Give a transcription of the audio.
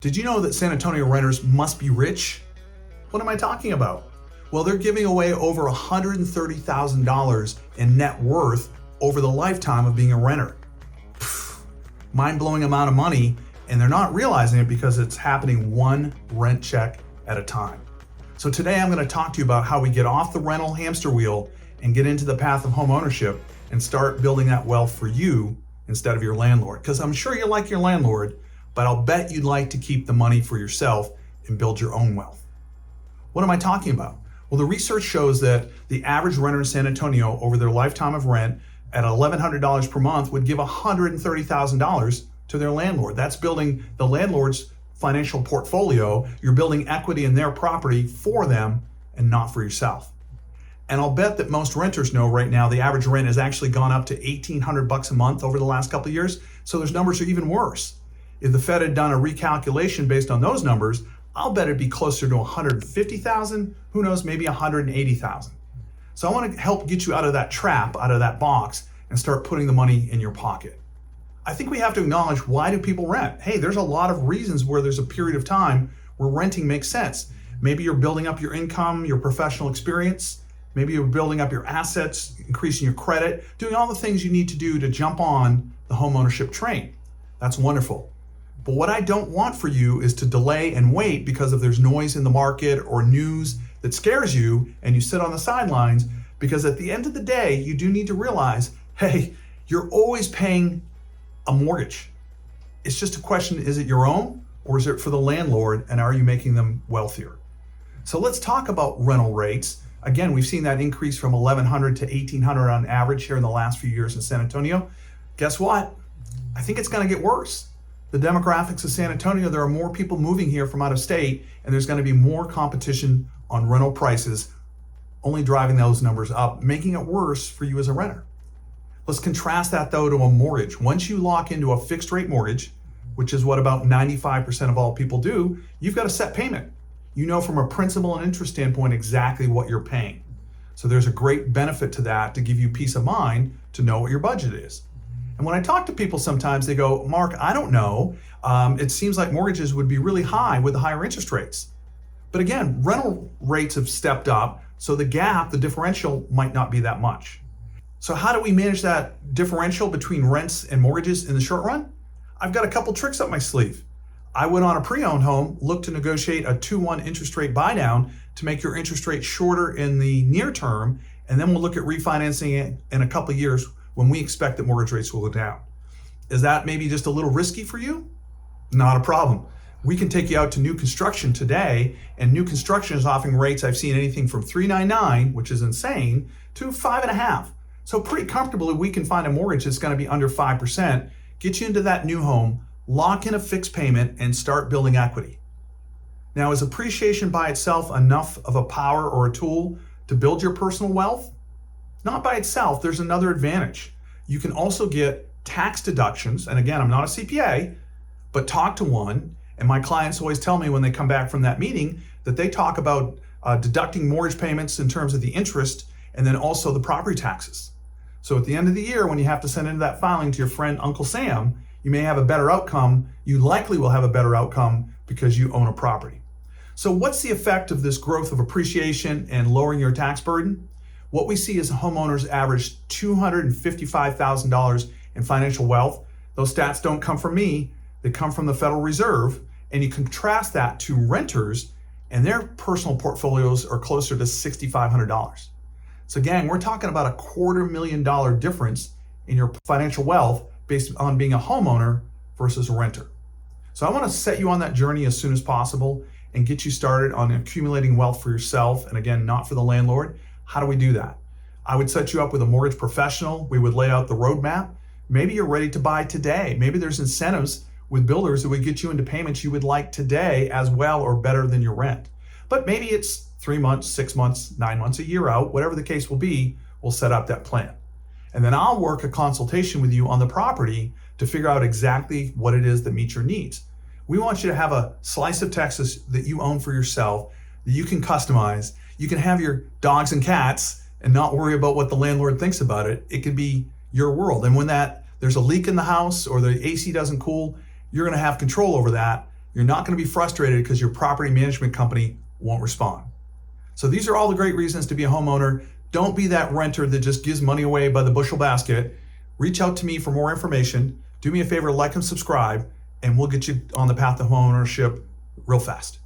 Did you know that San Antonio renters must be rich? What am I talking about? Well, they're giving away over $130,000 in net worth over the lifetime of being a renter. Mind-blowing amount of money, and they're not realizing it because it's happening one rent check at a time. So today I'm going to talk to you about how we get off the rental hamster wheel and get into the path of home ownership and start building that wealth for you instead of your landlord. Because I'm sure you like your landlord, but I'll bet you'd like to keep the money for yourself and build your own wealth. What am I talking about? Well, the research shows that the average renter in San Antonio over their lifetime of rent at $1,100 per month would give $130,000 to their landlord. That's building the landlord's financial portfolio. You're building equity in their property for them and not for yourself. And I'll bet that most renters know right now the average rent has actually gone up to $1,800 a month over the last couple of years. So those numbers are even worse. If the Fed had done a recalculation based on those numbers, I'll bet it'd be closer to 150,000, who knows, maybe 180,000. So I want to help get you out of that trap, out of that box, and start putting the money in your pocket. I think we have to acknowledge, why do people rent? Hey, there's a lot of reasons where there's a period of time where renting makes sense. Maybe you're building up your income, your professional experience. Maybe you're building up your assets, increasing your credit, doing all the things you need to do to jump on the home ownership train. That's wonderful. But what I don't want for you is to delay and wait because if there's noise in the market or news that scares you and you sit on the sidelines, because at the end of the day, you do need to realize, hey, you're always paying a mortgage. It's just a question, is it your own or is it for the landlord, and are you making them wealthier? So let's talk about rental rates. Again, we've seen that increase from $1,100 to $1,800 on average here in the last few years in San Antonio. Guess what? I think it's going to get worse. The demographics of San Antonio, there are more people moving here from out of state, and there's going to be more competition on rental prices, only driving those numbers up, making it worse for you as a renter. Let's contrast that though to a mortgage. Once you lock into a fixed rate mortgage, which is what about 95% of all people do, you've got a set payment. You know from a principal and interest standpoint exactly what you're paying. So there's a great benefit to that to give you peace of mind to know what your budget is. And when I talk to people sometimes, they go, Mark, I don't know. It seems like mortgages would be really high with the higher interest rates. But again, rental rates have stepped up, so the gap, the differential might not be that much. So how do we manage that differential between rents and mortgages in the short run? I've got a couple tricks up my sleeve. I went on a pre-owned home, looked to negotiate a 2-1 interest rate buy down to make your interest rate shorter in the near term, and then we'll look at refinancing it in a couple of years when we expect that mortgage rates will go down. Is that maybe just a little risky for you? Not a problem. We can take you out to new construction today, and new construction is offering rates I've seen anything from 3.99, which is insane, to 5.5. So pretty comfortably we can find a mortgage that's going to be under 5%, get you into that new home, lock in a fixed payment, and start building equity. Now, is appreciation by itself enough of a power or a tool to build your personal wealth? Not by itself. There's another advantage. You can also get tax deductions. And again, I'm not a CPA, but talk to one. And my clients always tell me when they come back from that meeting that they talk about deducting mortgage payments in terms of the interest and then also the property taxes. So at the end of the year, when you have to send in that filing to your friend Uncle Sam, you may have a better outcome. You likely will have a better outcome because you own a property. So what's the effect of this growth of appreciation and lowering your tax burden? What we see is homeowners average $255,000 in financial wealth. Those stats don't come from me, they come from the Federal Reserve. And you contrast that to renters, and their personal portfolios are closer to $6,500. So again, we're talking about a $250,000 difference in your financial wealth based on being a homeowner versus a renter. So I want to set you on that journey as soon as possible and get you started on accumulating wealth for yourself, and again, not for the landlord. How do we do that? I would set you up with a mortgage professional. We would lay out the roadmap. Maybe you're ready to buy today. Maybe there's incentives with builders that would get you into payments you would like today as well or better than your rent. But maybe it's 3 months, 6 months, 9 months, a year out, whatever the case will be, we'll set up that plan. And then I'll work a consultation with you on the property to figure out exactly what it is that meets your needs. We want you to have a slice of Texas that you own for yourself, that you can customize. You can have your dogs and cats and not worry about what the landlord thinks about it. It could be your world. And when there's a leak in the house or the AC doesn't cool, you're going to have control over that. You're not going to be frustrated because your property management company won't respond. So these are all the great reasons to be a homeowner. Don't be that renter that just gives money away by the bushel basket. Reach out to me for more information. Do me a favor, like and subscribe, and we'll get you on the path to homeownership real fast.